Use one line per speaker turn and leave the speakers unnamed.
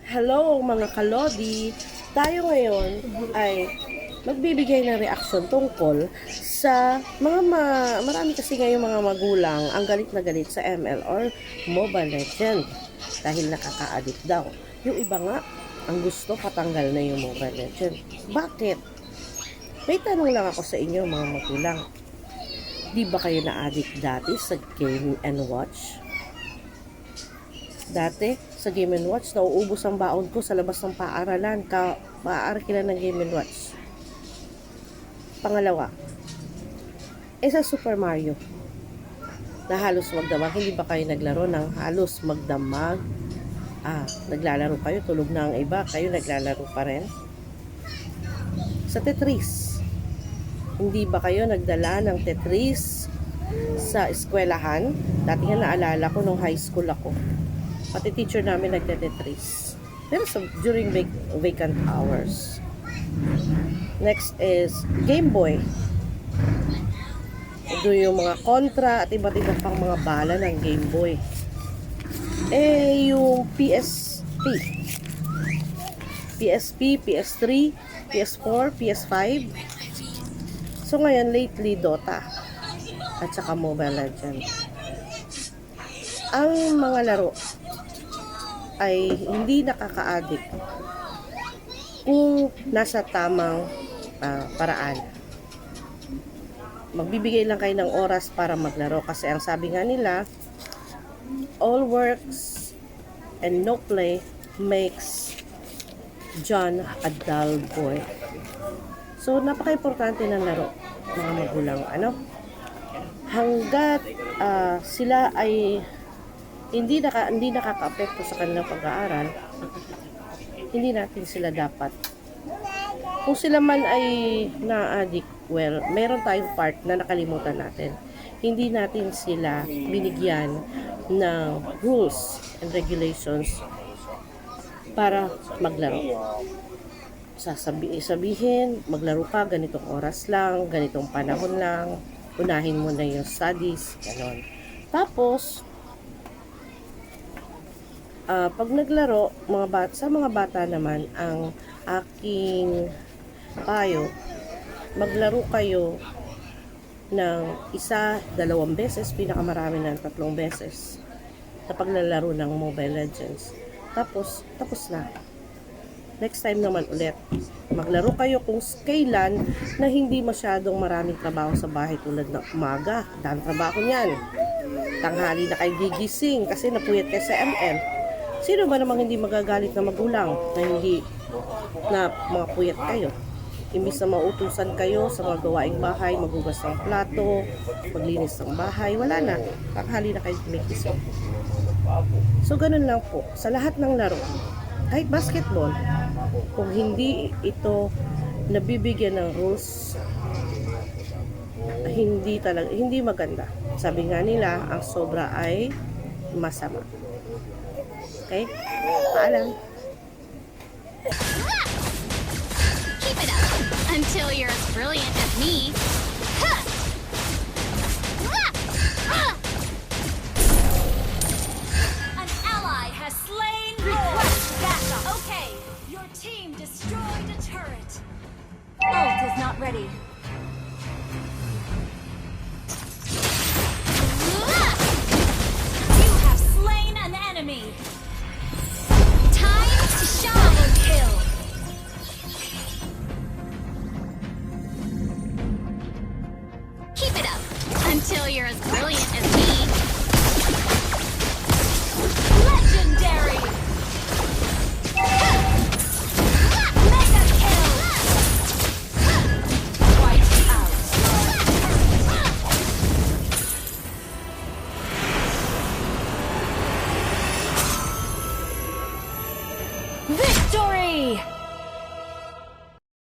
Hello mga kalodi! Tayo ngayon ay magbibigay ng reaksyon tungkol sa marami kasi ngayon mga magulang ang galit na galit sa ML or Mobile Legend dahil nakaka-addict daw. Yung iba nga, ang gusto patanggal na yung Mobile Legend. Bakit? May tanong lang ako sa inyo mga magulang. Di ba kayo na-addict dati sa Game and Watch? Dati, sa Game & Watch, nauubos ang baon ko sa labas ng paaralan. Maaari kila ng Game & Watch. Pangalawa, sa Super Mario, na halos magdamag. Hindi ba kayo naglaro ng halos magdamag? Naglalaro kayo, tulog na ang iba. Kayo naglalaro pa rin. Sa Tetris, hindi ba kayo nagdala ng Tetris sa eskwelahan? Dati nga naalala ko nung high school ako. Pati teacher namin nagte-Tetris. Pero during vacant hours. Next is Game Boy. Ito yung mga kontra at iba't ibang pang mga bala ng Game Boy. Yung PSP. PSP, PS3, PS4, PS5. So ngayon, lately, Dota. At saka Mobile Legends. Ang mga laro ay hindi nakaka-addict kung nasa tamang paraan. Magbibigay lang kayo ng oras para maglaro kasi ang sabi nga nila, all works and no play makes John a dull boy. So napaka-importante ng laro mga magulang. Hanggat sila ay hindi nakaka-apekto sa kanilang pag-aaral, hindi natin sila dapat. Kung sila man ay na-addict, well, meron tayong part na nakalimutan natin. Hindi natin sila binigyan ng rules and regulations para maglaro. Sabihin, maglaro ka, ganitong oras lang, ganitong panahon lang, unahin mo na yung studies, ganon. Tapos, pag naglaro, sa mga bata naman, ang aking payo, maglaro kayo ng 1, 2 beses, pinakamarami ng 3 beses sa paglalaro ng Mobile Legends. Tapos na. Next time naman ulit, maglaro kayo kung kailan na hindi masyadong maraming trabaho sa bahay tulad ng umaga. Dahil trabaho niyan. Tanghali na kayo gigising kasi napuyat kayo sa ML. Sino ba namang hindi magagalit na magulang na mga puyat kayo? Imbis na mautusan kayo sa mga gawaing bahay, maghugas ng plato, maglinis ng bahay, wala na. Tanghali na kayo gumigising. So, ganun lang po. Sa lahat ng laro, kahit basketball, kung hindi ito nabibigyan ng rules, hindi maganda. Sabi nga nila, ang sobra ay masama. Okay? Paalam.
Keep it up until you're as brilliant as me.
An ally has slain Request backup. Okay, your team destroyed a turret. Ult is not ready. You have slain an enemy.
Time to shine.
Kill.
Keep it up until you're as brilliant as me.
Legendary.